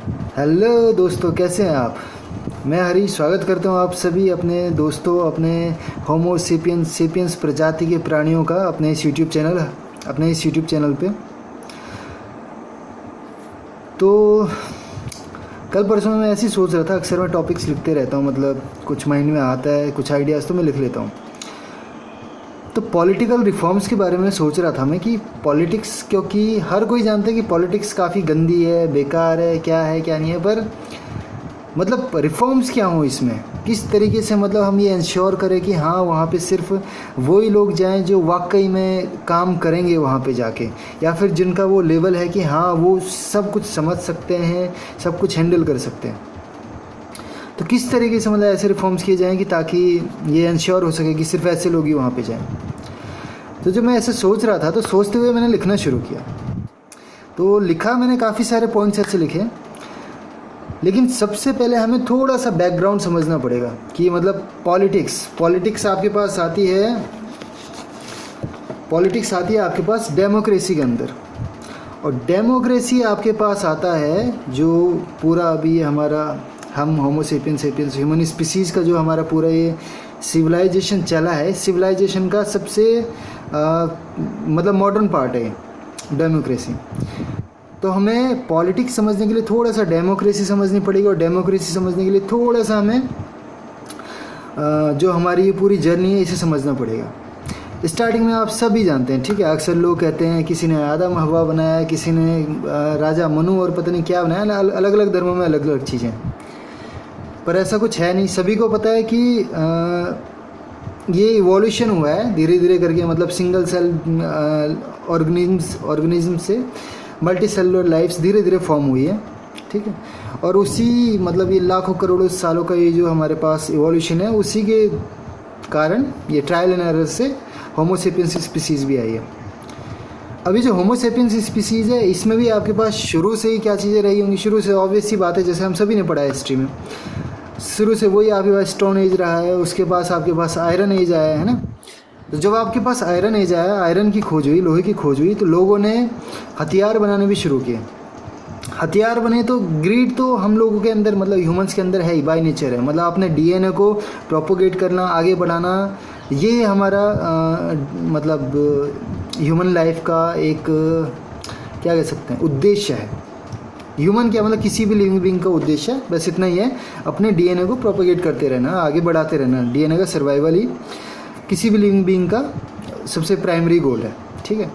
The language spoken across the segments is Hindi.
हेलो दोस्तों, कैसे हैं आप। मैं हरी स्वागत करता हूं आप सभी अपने दोस्तों, अपने होमो सेपियंस प्रजाति के प्राणियों का अपने इस यूट्यूब चैनल पे। तो कल परसों मैं ऐसे ही सोच रहा था, अक्सर मैं टॉपिक्स लिखते रहता हूं, मतलब कुछ माइंड में आता है, कुछ आइडियाज़ तो मैं लिख लेता हूं। तो पॉलिटिकल रिफॉर्म्स के बारे में सोच रहा था मैं कि पॉलिटिक्स, क्योंकि हर कोई जानता है कि पॉलिटिक्स काफ़ी गंदी है, बेकार है क्या नहीं है, पर मतलब रिफॉर्म्स क्या हो इसमें, किस तरीके से मतलब हम ये इंश्योर करें कि हाँ वहाँ पे सिर्फ वही लोग जाएं जो वाकई में काम करेंगे वहाँ पे जाके, या फिर जिनका वो लेवल है कि हाँ वो सब कुछ समझ सकते हैं, सब कुछ हैंडल कर सकते हैं। तो किस तरीके से मतलब ऐसे रिफॉर्म्स किए जाएँ कि ताकि ये इंश्योर हो सके कि सिर्फ ऐसे लोग ही वहाँ पे जाएं। तो जब मैं ऐसे सोच रहा था तो सोचते हुए मैंने लिखना शुरू किया। तो लिखा मैंने, काफ़ी सारे पॉइंट्स ऐसे लिखे, लेकिन सबसे पहले हमें थोड़ा सा बैकग्राउंड समझना पड़ेगा कि मतलब पॉलिटिक्स आपके पास आती है, आपके पास डेमोक्रेसी के अंदर, और डेमोक्रेसी आपके पास आता है जो पूरा अभी हमारा हम होमो सेपियंस ह्यूमन स्पीसीज़ का जो हमारा पूरा ये सिविलाइजेशन चला है, सिविलाइजेशन का सबसे मतलब मॉडर्न पार्ट है डेमोक्रेसी। तो हमें पॉलिटिक्स समझने के लिए थोड़ा सा डेमोक्रेसी समझनी पड़ेगी, और डेमोक्रेसी समझने के लिए थोड़ा सा हमें जो हमारी ये पूरी जर्नी है इसे समझना पड़ेगा। स्टार्टिंग में आप सभी जानते हैं, ठीक है, अक्सर लोग कहते हैं किसी ने आदम हवा बनाया, किसी ने राजा मनु और पता नहीं क्या बनाया, अलग अलग धर्मों में अलग अलग चीज़ें, पर ऐसा कुछ है नहीं। सभी को पता है कि ये इवोल्यूशन हुआ है धीरे धीरे करके, मतलब सिंगल सेल ऑर्गेनिज्म से मल्टी सेलुलर लाइफ्स धीरे धीरे फॉर्म हुई है, ठीक है। और उसी मतलब ये लाखों करोड़ों सालों का ये जो हमारे पास इवोल्यूशन है, उसी के कारण ये ट्रायल एंड एरर से होमो सेपियंस स्पीसीज़ भी आई है। अभी जो होमो सेपियंस स्पीसीज़ है, इसमें भी आपके पास शुरू से ही क्या चीज़ें रही होंगी। शुरू से ऑब्वियस सी बात है, जैसे हम सभी ने पढ़ा है हिस्ट्री में, शुरू से वही आपके पास स्टोन एज रहा है, उसके पास आपके पास आयरन एज आया है ना। तो जब आपके पास आयरन एज आया, आयरन की खोज हुई, लोहे की खोज हुई, तो लोगों ने हथियार बनाने भी शुरू किए। हथियार बने तो ग्रीड तो हम लोगों के अंदर, मतलब ह्यूमंस के अंदर है ही, बाय नेचर है। मतलब अपने डीएनए को प्रोपोगेट करना, आगे बढ़ाना, ये हमारा मतलब ह्यूमन लाइफ का एक क्या कह सकते हैं उद्देश्य है। ह्यूमन क्या मतलब किसी भी लिविंग बीइंग का उद्देश्य है, बस इतना ही है, अपने डीएनए को प्रोपोगेट करते रहना, आगे बढ़ाते रहना। डीएनए का सर्वाइवल ही किसी भी लिविंग बीइंग का सबसे प्राइमरी गोल है, ठीक है।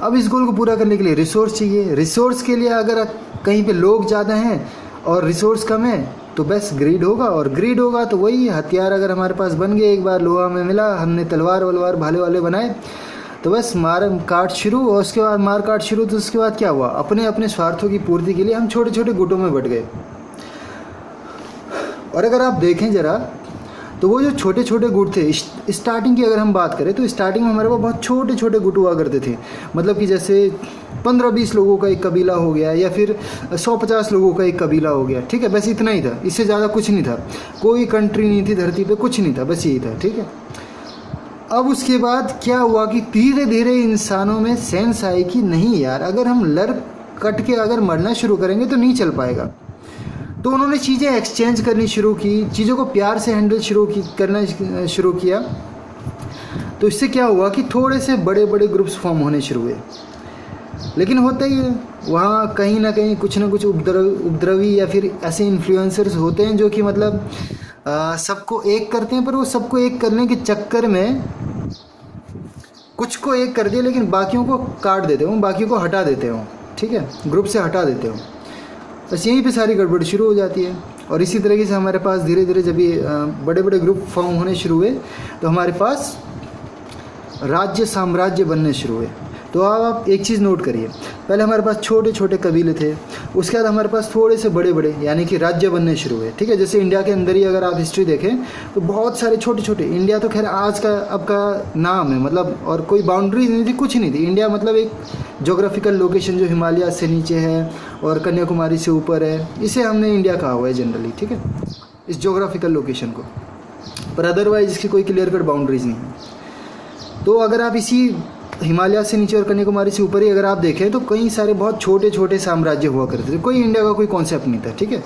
अब इस गोल को पूरा करने के लिए रिसोर्स चाहिए। रिसोर्स के लिए अगर कहीं पे लोग ज़्यादा हैं और रिसोर्स कम है तो बस ग्रीड होगा, और ग्रीड होगा तो वही हथियार अगर हमारे पास बन गए, एक बार लोहा में मिला, हमने तलवार वलवार भाले वाले बनाए, तो बस मार काट शुरू, और उसके बाद मार काट शुरू। तो उसके बाद क्या हुआ, अपने अपने स्वार्थों की पूर्ति के लिए हम छोटे छोटे गुटों में बट गए। और अगर आप देखें ज़रा, तो वो जो छोटे छोटे गुट थे, स्टार्टिंग की अगर हम बात करें तो स्टार्टिंग में हमारे पास बहुत छोटे छोटे गुट हुआ करते थे। मतलब कि जैसे 15-20 लोगों का एक कबीला हो गया, या फिर 100-50 लोगों का एक कबीला हो गया, ठीक है, बस इतना ही था, इससे ज़्यादा कुछ नहीं था। कोई कंट्री नहीं थी धरती पे, कुछ नहीं था, बस यही था, ठीक है। अब उसके बाद क्या हुआ कि धीरे धीरे इंसानों में सेंस आई कि नहीं यार, अगर हम लड़ कट के अगर मरना शुरू करेंगे तो नहीं चल पाएगा। तो उन्होंने चीज़ें एक्सचेंज करनी शुरू की, चीज़ों को प्यार से हैंडल करना शुरू किया। तो इससे क्या हुआ कि थोड़े से बड़े बड़े ग्रुप्स फॉर्म होने शुरू हुए। लेकिन होता ही है, वहाँ कहीं ना कहीं कुछ ना कुछ उपद्रवी या फिर ऐसे इन्फ्लुएंसर्स होते हैं जो कि मतलब सबको एक करते हैं, पर वो सबको एक करने के चक्कर में कुछ को एक कर दिया, लेकिन बाकियों को काट देते हो, बाकियों को हटा देते हो, ठीक है, ग्रुप से हटा देते हो। बस यहीं पे सारी गड़बड़ शुरू हो जाती है। और इसी तरीके से हमारे पास धीरे धीरे जब ये बड़े बड़े ग्रुप फॉर्म होने शुरू हुए, तो हमारे पास राज्य साम्राज्य बनने शुरू हुए। तो आप एक चीज़ नोट करिए, पहले हमारे पास छोटे छोटे कबीले थे, उसके बाद हमारे पास थोड़े से बड़े बड़े यानी कि राज्य बनने शुरू हुए, ठीक है। जैसे इंडिया के अंदर ही अगर आप हिस्ट्री देखें तो बहुत सारे छोटे छोटे, इंडिया तो खैर आज का अब का नाम है, मतलब और कोई बाउंड्रीज नहीं थी, कुछ नहीं थी। इंडिया मतलब एक जोग्राफिकल लोकेशन जो हिमालय से नीचे है और कन्याकुमारी से ऊपर है, इसे हमने इंडिया कहा हुआ है जनरली, ठीक है, इस जोग्राफिकल लोकेशन को, पर अदरवाइज इसकी कोई क्लियर कट बाउंड्रीज नहीं है। तो अगर आप इसी हिमालय से नीचे और कन्याकुमारी से ऊपर ही अगर आप देखें तो कई सारे बहुत छोटे छोटे साम्राज्य हुआ करते थे, कोई इंडिया का कोई कॉन्सेप्ट नहीं था, ठीक है।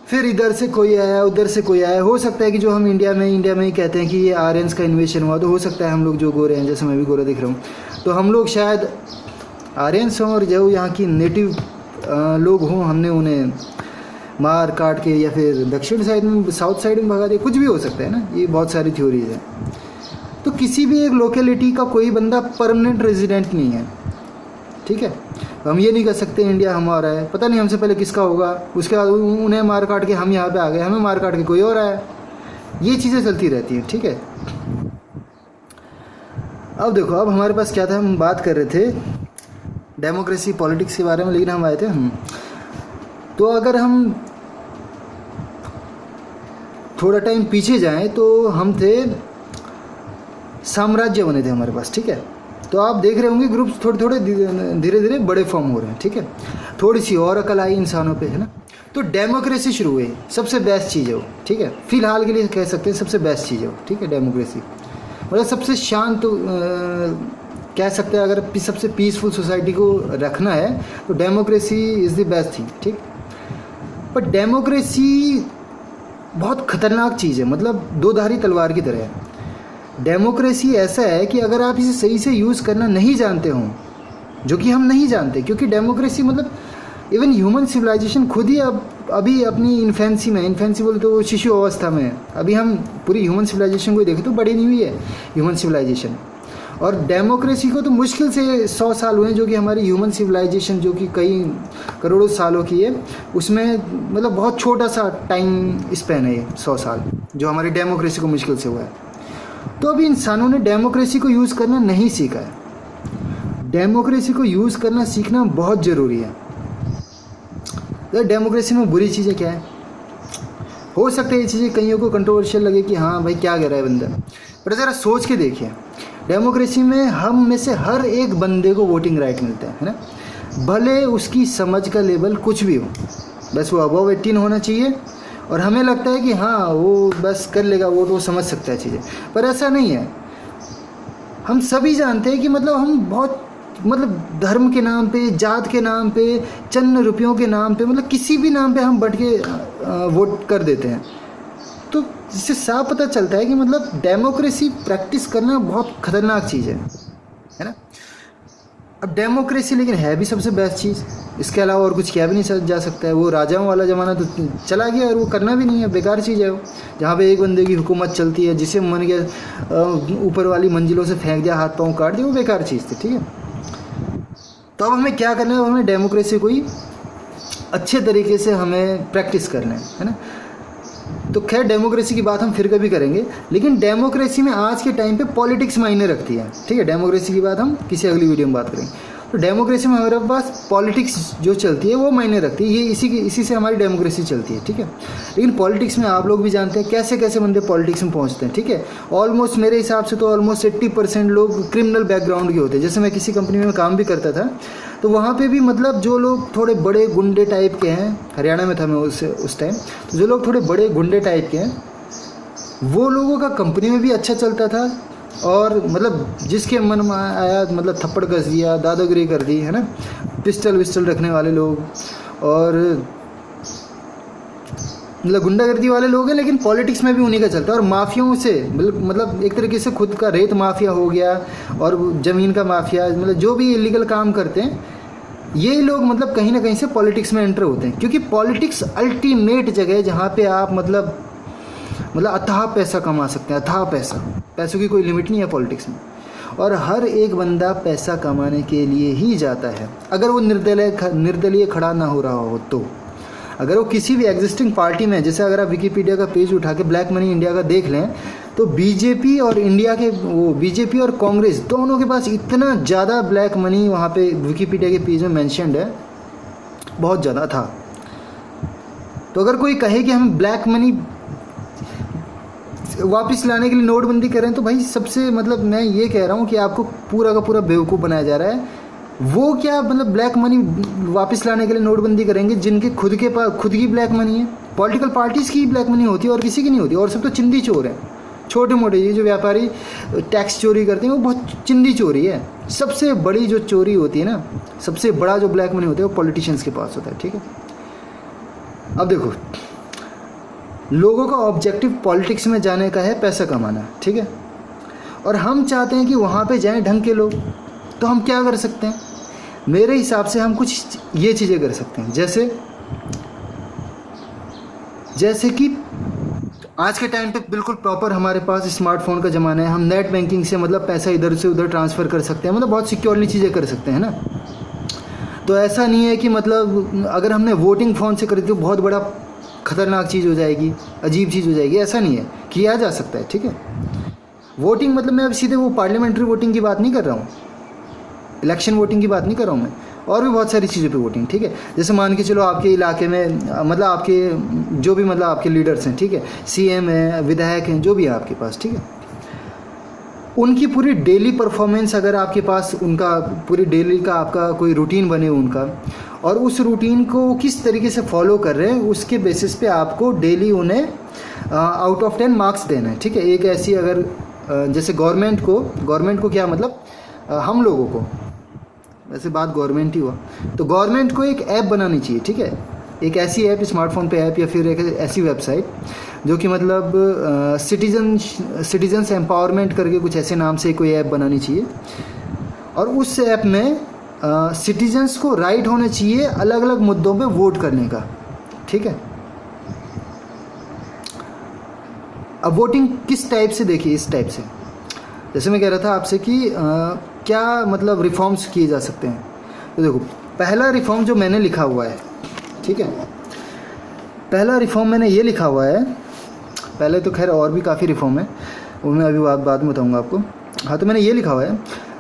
फिर इधर से कोई आया, उधर से कोई आया। हो सकता है कि जो हम इंडिया में ही कहते हैं कि ये आर्यंस का इन्वेशन हुआ, तो हो सकता है हम लोग जो गोरे हैं, जैसे मैं भी गोरा दिख रहा हूँ, तो हम लोग शायद आर्यंस हों और जो यहाँ की नेटिव लोग हों, हमने उन्हें मार काट के या फिर दक्षिण साइड में, साउथ साइड में भगा दिया, कुछ भी हो सकता है ना, ये बहुत सारी थ्योरीज हैं। तो किसी भी एक लोकेलिटी का कोई बंदा परमानेंट रेजिडेंट नहीं है, ठीक है। हम ये नहीं कह सकते इंडिया हमारा है, पता नहीं हमसे पहले किसका होगा, उसके बाद उन्हें मार काट के हम यहाँ पे आ गए, हमें मार काट के कोई और आया। ये चीज़ें चलती रहती हैं, ठीक है। अब देखो, अब हमारे पास क्या था, हम बात कर रहे थे डेमोक्रेसी पॉलिटिक्स के बारे में, लेकिन हम आए थे तो अगर हम थोड़ा टाइम पीछे जाएं तो हम थे, साम्राज्य बने थे हमारे पास, ठीक है। तो आप देख रहे होंगे ग्रुप्स थोड़े थोड़े धीरे धीरे बड़े फॉर्म हो रहे हैं, ठीक है। थोड़ी सी और अकल आई इंसानों पे, है ना। तो डेमोक्रेसी शुरू हुई, सबसे बेस्ट चीज़ है वो, ठीक है। फिलहाल के लिए कह सकते हैं सबसे बेस्ट चीज़ है वो, ठीक है। डेमोक्रेसी मतलब सबसे शांत कह सकते हैं, अगर सबसे पीसफुल सोसाइटी को रखना है तो democracy is the best thing, ठीक। पर डेमोक्रेसी बहुत ख़तरनाक चीज़ है, मतलब दो धारी तलवार की तरह है। डेमोक्रेसी ऐसा है कि अगर आप इसे सही से यूज़ करना नहीं जानते हो, जो कि हम नहीं जानते, क्योंकि डेमोक्रेसी मतलब इवन ह्यूमन सिविलाइजेशन खुद ही अभी अपनी इन्फेंसी में, इन्फेंसी बोले तो शिशु अवस्था में है। अभी हम पूरी ह्यूमन सिविलाइजेशन को देखें तो बड़ी नहीं हुई है ह्यूमन सिविलाइजेशन, और डेमोक्रेसी को तो मुश्किल से 100 साल हुए हैं, जो कि हमारी ह्यूमन सिविलाइजेशन जो कि कई करोड़ों सालों की है, उसमें मतलब बहुत छोटा सा टाइम स्पैन है ये 100 साल, जो हमारी डेमोक्रेसी को मुश्किल से हुआ है। तो अभी इंसानों ने डेमोक्रेसी को यूज़ करना नहीं सीखा है। डेमोक्रेसी को यूज़ करना सीखना बहुत ज़रूरी है। तो डेमोक्रेसी में बुरी चीज़ें क्या है, हो सकता है ये चीज़ें कईयों को कंट्रोवर्शियल लगे कि हाँ भाई क्या कह रहा है बंदा, पर ज़रा सोच के देखिए, डेमोक्रेसी में हम में से हर एक बंदे को वोटिंग राइट मिलता है ना। भले उसकी समझ का लेवल कुछ भी हो, बस वो अबव 18 होना चाहिए, और हमें लगता है कि हाँ वो बस कर लेगा वोट, वो समझ सकता है चीज़ें, पर ऐसा नहीं है। हम सभी जानते हैं कि मतलब हम बहुत मतलब धर्म के नाम पे, जात के नाम पे, चंद रुपयों के नाम पे, मतलब किसी भी नाम पे हम बढ़ के वोट कर देते हैं। तो इससे साफ पता चलता है कि मतलब डेमोक्रेसी प्रैक्टिस करना बहुत ख़तरनाक चीज़ है ना। अब डेमोक्रेसी लेकिन है भी सबसे बेस्ट चीज़, इसके अलावा और कुछ किया भी नहीं जा सकता है। वो राजाओं वाला ज़माना तो चला गया और वो करना भी नहीं है, बेकार चीज़ है वो, जहाँ पे एक बंदे की हुकूमत चलती है, जिसे मन गया ऊपर वाली मंजिलों से फेंक दिया, हाथ पाँव काट दिया, वो बेकार चीज़ थी, ठीक है। तो अब हमें क्या करना है, हमें डेमोक्रेसी को ही अच्छे तरीके से हमें प्रैक्टिस करना है ना। तो खैर डेमोक्रेसी की बात हम फिर कभी करेंगे, लेकिन डेमोक्रेसी में आज के टाइम पे पॉलिटिक्स मायने रखती है, ठीक है। डेमोक्रेसी की बात हम किसी अगली वीडियो में बात करेंगे। तो डेमोक्रेसी में हमारे पास पॉलिटिक्स जो चलती है वो मायने रखती है, ये इसी से हमारी डेमोक्रेसी चलती है, ठीक है। लेकिन पॉलिटिक्स में आप लोग भी जानते हैं कैसे कैसे बंदे पॉलिटिक्स में पहुंचते हैं, ठीक है। ऑलमोस्ट मेरे हिसाब से तो ऑलमोस्ट 80% लोग क्रिमिनल बैकग्राउंड के होते हैं। जैसे मैं किसी कंपनी में काम भी करता था, तो वहाँ पे भी मतलब जो लोग थोड़े बड़े गुंडे टाइप के हैं, हरियाणा में था मैं उस टाइम, तो जो लोग थोड़े बड़े गुंडे टाइप के हैं, वो लोगों का कंपनी में भी अच्छा चलता था, और मतलब जिसके मन में आया मतलब थप्पड़ कस दिया, दादागिरी कर दी, है ना, पिस्टल विस्टल रखने वाले लोग, और मतलब गुंडागर्दी वाले लोग हैं, लेकिन पॉलिटिक्स में भी उन्हीं का चलता है। और माफियाओं से मतलब एक तरीके से खुद का रेत माफिया हो गया और ज़मीन का माफिया, मतलब जो भी इलीगल काम करते हैं ये लोग मतलब कहीं ना कहीं से पॉलिटिक्स में एंटर होते हैं, क्योंकि पॉलिटिक्स अल्टीमेट जगह है जहाँ पे आप मतलब अथाह पैसा कमा सकते हैं, अथाह पैसों की कोई लिमिट नहीं है पॉलिटिक्स में। और हर एक बंदा पैसा कमाने के लिए ही जाता है, अगर वो निर्दलीय खड़ा ना हो रहा हो तो। अगर वो किसी भी एग्जिस्टिंग पार्टी में, जैसे अगर आप विकीपीडिया का पेज उठा के ब्लैक मनी इंडिया का देख लें, तो बीजेपी और कांग्रेस दोनों के पास इतना ज़्यादा ब्लैक मनी वहाँ पे विकीपीडिया के पेज में मैंशनड है, बहुत ज़्यादा था। तो अगर कोई कहे कि हम ब्लैक मनी वापस लाने के लिए नोटबंदी करें, तो भाई सबसे मतलब मैं ये कह रहा हूँ कि आपको पूरा का पूरा बेवकूफ़ बनाया जा रहा है। वो क्या मतलब ब्लैक मनी वापस लाने के लिए नोटबंदी करेंगे जिनके खुद की ब्लैक मनी है। पॉलिटिकल पार्टीज़ की ब्लैक मनी होती है और किसी की नहीं होती, और सब तो चिंदी चोर है, छोटे मोटे ये जो व्यापारी टैक्स चोरी करते हैं वो बहुत चिंदी चोरी है। सबसे बड़ी जो चोरी होती है ना, सबसे बड़ा जो ब्लैक मनी होता है वो पॉलिटिशियंस के पास होता है, ठीक है। अब देखो, लोगों का ऑब्जेक्टिव पॉलिटिक्स में जाने का है पैसा कमाना, ठीक है, और हम चाहते हैं कि वहाँ पे जाएं ढंग के लोग। तो हम क्या कर सकते हैं? मेरे हिसाब से हम कुछ ये चीज़ें कर सकते हैं, जैसे कि आज के टाइम पे बिल्कुल प्रॉपर हमारे पास स्मार्टफोन का ज़माना है। हम नेट बैंकिंग से मतलब पैसा इधर से उधर ट्रांसफ़र कर सकते हैं, मतलब बहुत सिक्योरली चीज़ें कर सकते हैं ना। तो ऐसा नहीं है कि मतलब अगर हमने वोटिंग फ़ोन से करी तो बहुत बड़ा ख़तरनाक चीज़ हो जाएगी, अजीब चीज़ हो जाएगी, ऐसा नहीं है, किया जा सकता है, ठीक है। वोटिंग मतलब मैं अब सीधे वो पार्लियामेंट्री वोटिंग की बात नहीं कर रहा हूँ, इलेक्शन वोटिंग की बात नहीं कर रहा हूँ मैं, और भी बहुत सारी चीज़ों पे वोटिंग, ठीक है। जैसे मान के चलो आपके इलाके में मतलब आपके जो भी मतलब आपके लीडर्स हैं, ठीक है, सीएम हैं, विधायक हैं, जो भी है आपके पास, ठीक है, उनकी पूरी डेली परफॉर्मेंस अगर आपके पास उनका पूरी डेली का आपका कोई रूटीन बने उनका, और उस रूटीन को किस तरीके से फॉलो कर रहे हैं उसके बेसिस पे आपको डेली उन्हें आउट ऑफ 10 मार्क्स देना है, ठीक है। एक ऐसी अगर जैसे गवर्नमेंट को क्या मतलब हम लोगों को, वैसे बात गवर्नमेंट ही हुआ, तो गवर्नमेंट को एक ऐप बनानी चाहिए, ठीक है। एक ऐसी ऐप, स्मार्टफोन पे ऐप या फिर एक ऐसी वेबसाइट जो कि मतलब सिटीजन्स एम्पावरमेंट करके कुछ ऐसे नाम से कोई ऐप बनानी चाहिए, और उस ऐप में सिटीजन्स को राइट होने चाहिए अलग अलग मुद्दों पे वोट करने का, ठीक है। अब वोटिंग किस टाइप से, देखिए इस टाइप से, जैसे मैं कह रहा था आपसे कि क्या मतलब रिफॉर्म्स किए जा सकते हैं। तो देखो, पहला रिफॉर्म जो मैंने लिखा हुआ है, ठीक है, पहला रिफॉर्म मैंने ये लिखा हुआ है, पहले तो खैर और भी काफ़ी रिफॉर्म है, वो मैं अभी बाद में बताऊंगा आपको। हाँ, तो मैंने ये लिखा हुआ है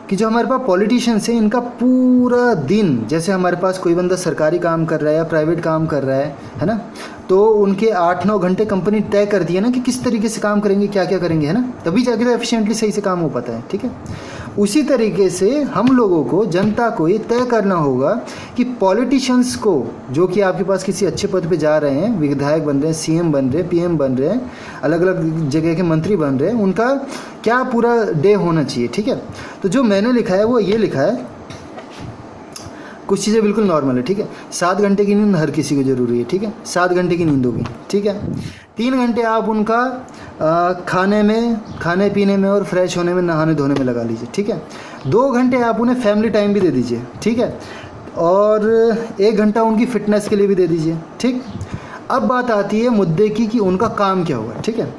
कि जो हमारे पास पॉलिटिशियंस हैं इनका पूरा दिन, जैसे हमारे पास कोई बंदा सरकारी काम कर रहा है या प्राइवेट काम कर रहा है ना, तो उनके 8-9 घंटे कंपनी तय करती है ना कि किस तरीके से काम करेंगे, क्या क्या करेंगे, है ना, तभी जाके तो एफिशिएंटली सही से काम हो पाता है, ठीक है। उसी तरीके से हम लोगों को, जनता को ये तय करना होगा कि पॉलिटिशियंस को, जो कि आपके पास किसी अच्छे पद पे जा रहे हैं, विधायक बन रहे हैं, सीएम बन रहे हैं, पीएम बन रहे हैं, अलग अलग जगह के मंत्री बन रहे हैं, उनका क्या पूरा डे होना चाहिए, ठीक है। तो जो मैंने लिखा है वो ये लिखा है, कुछ चीज़ें बिल्कुल नॉर्मल है, ठीक है। 7 घंटे की नींद हर किसी को ज़रूरी है, ठीक है, 7 घंटे की नींद होगी, ठीक है। 3 घंटे आप उनका खाने पीने में और फ्रेश होने में, नहाने धोने में लगा लीजिए, ठीक है। 2 घंटे आप उन्हें फैमिली टाइम भी दे दीजिए, ठीक है, और 1 घंटा उनकी फिटनेस के लिए भी दे दीजिए, ठीक। अब बात आती है मुद्दे की कि उनका काम क्या हुआ, ठीक है।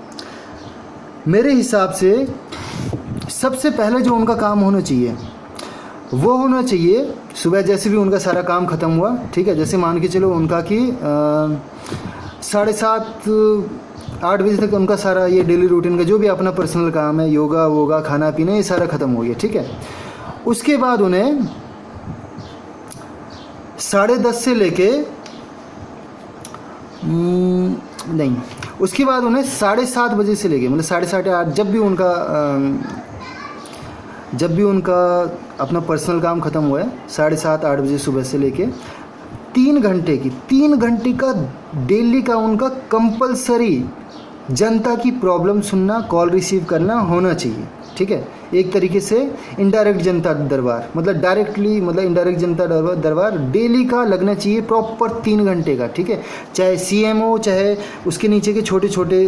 मेरे हिसाब से सबसे पहले जो उनका काम होना चाहिए वो होना चाहिए, सुबह जैसे भी उनका सारा काम ख़त्म हुआ, ठीक है, जैसे मान के चलो उनका कि 7:30-8 बजे तक उनका सारा ये डेली रूटीन का जो भी अपना पर्सनल काम है, योगा वोगा, खाना पीना, ये सारा ख़त्म हो गया, ठीक है। उसके बाद उन्हें 10:30 से लेके नहीं, उसके बाद उन्हें 7:30 बजे से लेके मतलब 7:30-8 जब भी उनका अपना पर्सनल काम ख़त्म हुआ है, 7:30-8 बजे सुबह से लेके 3 घंटे का डेली का उनका कंपलसरी जनता की प्रॉब्लम सुनना, कॉल रिसीव करना होना चाहिए, ठीक है। एक तरीके से इनडायरेक्ट जनता दरबार, मतलब डायरेक्टली मतलब इनडायरेक्ट जनता दरबार डेली का लगना चाहिए, प्रॉपर 3 घंटे का, ठीक है। चाहे सीएम हो, चाहे उसके नीचे के छोटे छोटे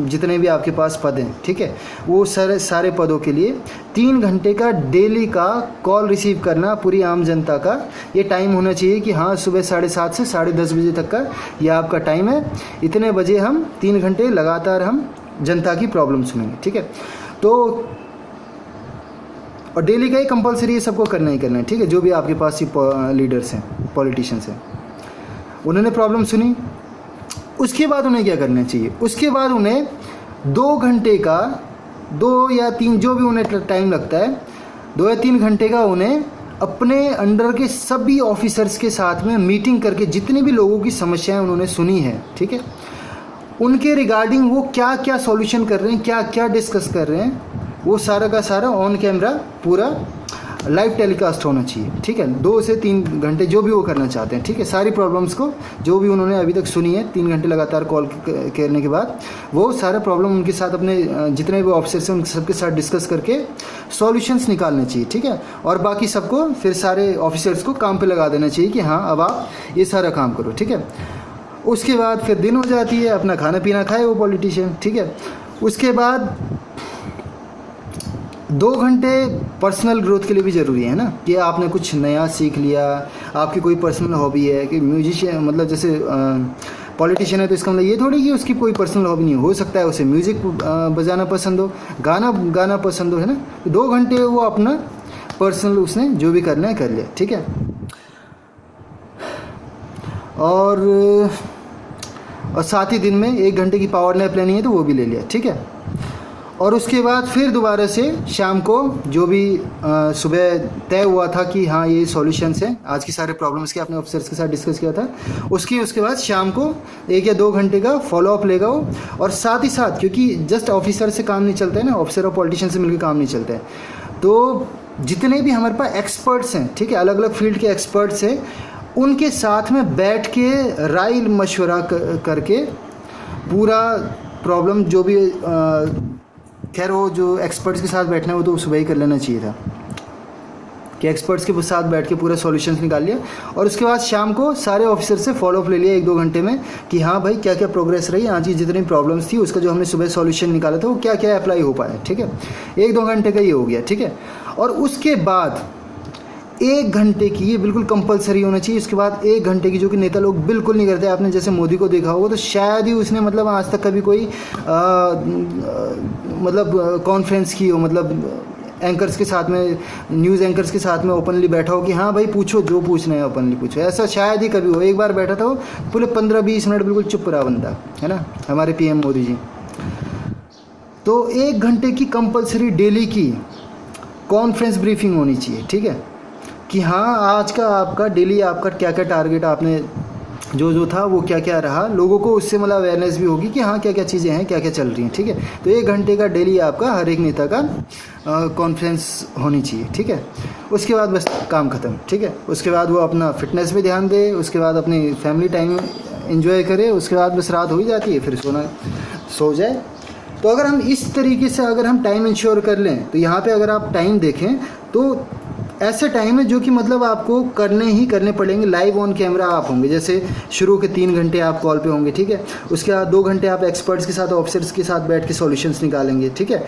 जितने भी आपके पास पद हैं, ठीक है, वो सारे पदों के लिए 3 घंटे का डेली का कॉल रिसीव करना पूरी आम जनता का ये टाइम होना चाहिए कि हाँ, सुबह 7:30 से 10:30 बजे तक का ये आपका टाइम है, इतने बजे हम 3 घंटे लगातार हम जनता की प्रॉब्लम सुनेंगे, ठीक है। तो और डेली का ही कंपलसरी ये सबको करना ही करना है, ठीक है। जो भी आपके पास लीडर्स हैं, पॉलिटिशियंस हैं, उन्होंने प्रॉब्लम सुनी, उसके बाद उन्हें क्या करना चाहिए, उसके बाद उन्हें 2 घंटे का 2 या 3 जो भी उन्हें टाइम लगता है, 2 या 3 घंटे का उन्हें अपने अंडर के सभी ऑफिसर्स के साथ में मीटिंग करके जितने भी लोगों की समस्याएं उन्होंने सुनी है, ठीक है, उनके रिगार्डिंग वो क्या क्या सॉल्यूशन कर रहे हैं, क्या क्या डिस्कस कर रहे हैं, वो सारा का सारा ऑन कैमरा पूरा लाइव टेलीकास्ट होना चाहिए, ठीक है, 2 से 3 घंटे जो भी वो करना चाहते हैं, ठीक है, सारी प्रॉब्लम्स को जो भी उन्होंने अभी तक सुनी है 3 घंटे लगातार कॉल करने के बाद वो सारे प्रॉब्लम उनके साथ अपने जितने भी ऑफिसर्स हैं उन सबके साथ डिस्कस करके सॉल्यूशंस निकालने चाहिए, ठीक है, और बाकी सबको फिर सारे ऑफिसर्स को काम पे लगा देना चाहिए कि हाँ अब आप ये सारा काम करो, ठीक है। उसके बाद फिर दिन हो जाती है, अपना खाना पीना खाए वो पॉलिटिशियन, ठीक है। उसके बाद 2 घंटे पर्सनल ग्रोथ के लिए भी ज़रूरी है ना, कि आपने कुछ नया सीख लिया, आपकी कोई पर्सनल हॉबी है, कि म्यूजिशियन मतलब जैसे पॉलिटिशियन है तो इसका मतलब ये थोड़ी कि उसकी कोई पर्सनल हॉबी नहीं हो सकता है उसे म्यूज़िक बजाना पसंद हो, गाना पसंद हो, है ना। 2 घंटे वो अपना पर्सनल उसने जो भी करना है कर लिया, ठीक है। और साथ ही दिन में 1 घंटे की पावर नैप लेनी है तो वो भी ले लिया, ठीक है। और उसके बाद फिर दोबारा से शाम को जो भी सुबह तय हुआ था कि हाँ ये सॉल्यूशंस हैं आज की सारे प्रॉब्लम्स के, अपने ऑफिसर्स के साथ डिस्कस किया था, उसके बाद शाम को 1 या 2 घंटे का फॉलोअप लेगा वो। और साथ ही साथ क्योंकि जस्ट ऑफिसर से काम नहीं चलता है ना, ऑफिसर और पॉलिटिशियन से मिलकर काम नहीं चलता है, तो जितने भी हमारे पास एक्सपर्ट्स हैं, ठीक है, अलग अलग फील्ड के एक्सपर्ट्स हैं, उनके साथ में बैठ के राय मशवरा करके पूरा प्रॉब्लम जो भी खैर वो जो एक्सपर्ट्स के साथ बैठना है वो तो सुबह ही कर लेना चाहिए था, कि एक्सपर्ट्स के साथ बैठ के पूरा सॉल्यूशंस निकाल लिया। और उसके बाद शाम को सारे ऑफिसर से फॉलोअप ले लिया 1-2 घंटे में कि हाँ भाई क्या क्या प्रोग्रेस रही, आज की जितनी प्रॉब्लम्स थी उसका जो हमने सुबह सॉल्यूशन निकाला था वो क्या क्या अप्लाई हो पाया, ठीक है। 1-2 घंटे का ये हो गया, ठीक है। और उसके बाद 1 घंटे की, ये बिल्कुल कंपलसरी होना चाहिए, उसके बाद 1 घंटे की, जो कि नेता लोग बिल्कुल नहीं करते। आपने जैसे मोदी को देखा होगा तो शायद ही उसने मतलब आज तक कभी कोई मतलब कॉन्फ्रेंस की हो, मतलब एंकर्स के साथ में, न्यूज़ एंकर्स के साथ में ओपनली बैठा हो कि हाँ भाई पूछो जो पूछना है ओपनली पूछो, ऐसा शायद ही कभी हो। एक बार बैठा था वो पूरे 15-20 मिनट बिल्कुल चुप रहा बंदा, है ना, हमारे पीएम मोदी जी। तो 1 घंटे की कंपलसरी डेली की कॉन्फ्रेंस ब्रीफिंग होनी चाहिए, ठीक है, कि हाँ आज का आपका डेली आपका क्या क्या टारगेट आपने जो था वो क्या क्या रहा, लोगों को उससे मतलब अवेयरनेस भी होगी कि हाँ क्या क्या चीज़ें हैं, क्या क्या चल रही हैं, ठीक है। तो 1 घंटे का डेली आपका हर एक नेता का कॉन्फ्रेंस होनी चाहिए, ठीक है। उसके बाद बस काम ख़त्म, ठीक है। उसके बाद वो अपना फिटनेस पे ध्यान दे, उसके बाद अपनी फैमिली टाइम एंजॉय करे, उसके बाद बस रात हो ही जाती है, फिर सो जाए। तो अगर हम इस तरीके से अगर हम टाइम इंश्योर कर लें तो यहाँ पे अगर आप टाइम देखें तो ऐसे टाइम है जो कि मतलब आपको करने पड़ेंगे। लाइव ऑन कैमरा आप होंगे, जैसे शुरू के 3 घंटे आप कॉल पे होंगे, ठीक है। उसके बाद 2 घंटे आप एक्सपर्ट्स के साथ, ऑफिसर्स के साथ बैठ के सॉल्यूशंस निकालेंगे, ठीक है।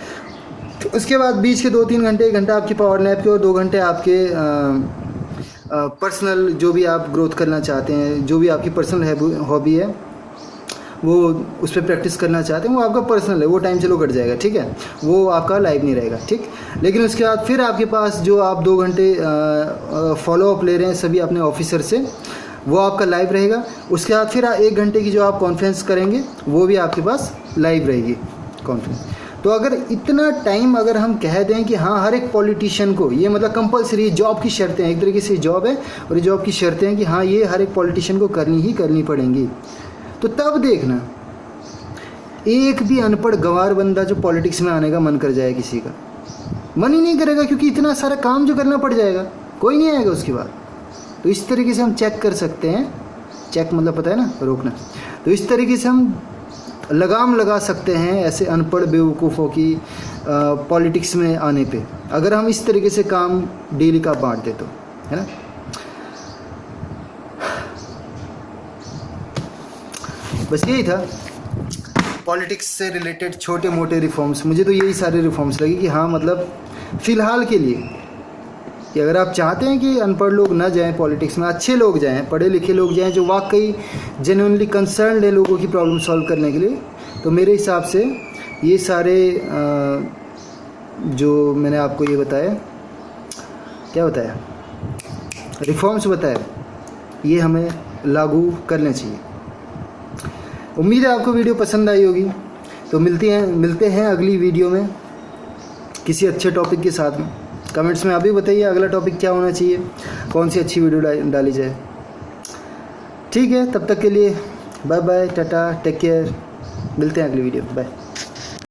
उसके बाद बीच के 2-3 घंटे, 1 घंटा आपकी पावर नैप के और 2 घंटे आपके पर्सनल जो भी आप ग्रोथ करना चाहते हैं, जो भी आपकी पर्सनल हॉबी है वो उस पर प्रैक्टिस करना चाहते हैं, वो आपका पर्सनल है, वो टाइम चलो कट जाएगा, ठीक है, वो आपका लाइव नहीं रहेगा, ठीक। लेकिन उसके बाद फिर आपके पास जो आप 2 घंटे फॉलोअप ले रहे हैं सभी अपने ऑफिसर से, वो आपका लाइव रहेगा। उसके बाद फिर 1 घंटे की जो आप कॉन्फ्रेंस करेंगे वो भी आपके पास लाइव रहेगी कॉन्फ्रेंस। तो अगर इतना टाइम अगर हम कह दें कि हाँ हर एक पॉलिटिशियन को ये मतलब कंपलसरी जॉब की शर्तें हैं, एक तरीके से जॉब है और ये जॉब की शर्तें हैं कि हाँ ये हर एक पॉलिटिशियन को करनी पड़ेंगी, तो तब देखना एक भी अनपढ़ गंवार बंदा जो पॉलिटिक्स में आने का मन कर जाए, किसी का मन ही नहीं करेगा, क्योंकि इतना सारा काम जो करना पड़ जाएगा, कोई नहीं आएगा उसके बाद। तो इस तरीके से हम चेक कर सकते हैं, चेक मतलब पता है ना, रोकना। तो इस तरीके से हम लगाम लगा सकते हैं ऐसे अनपढ़ बेवकूफ़ों की पॉलिटिक्स में आने पे, अगर हम इस तरीके से काम डेली का बांट दे तो, है ना। बस यही था पॉलिटिक्स से रिलेटेड छोटे मोटे रिफॉर्म्स। मुझे तो यही सारे रिफॉर्म्स लगे कि हाँ मतलब फ़िलहाल के लिए कि अगर आप चाहते हैं कि अनपढ़ लोग ना जाएं पॉलिटिक्स में, अच्छे लोग जाएं, पढ़े लिखे लोग जाएं जो वाकई जेन्युइनली कंसर्न्ड है लोगों की प्रॉब्लम सॉल्व करने के लिए, तो मेरे हिसाब से ये सारे जो मैंने आपको ये बताया, क्या बताया, रिफॉर्म्स बताया, ये हमें लागू करने चाहिए। उम्मीद है आपको वीडियो पसंद आई होगी। तो मिलते हैं अगली वीडियो में किसी अच्छे टॉपिक के साथ में। कमेंट्स में अभी बताइए अगला टॉपिक क्या होना चाहिए, कौन सी अच्छी वीडियो डाली जाए। ठीक है, तब तक के लिए bye bye, tata, take care, मिलते हैं अगली वीडियो, बाय।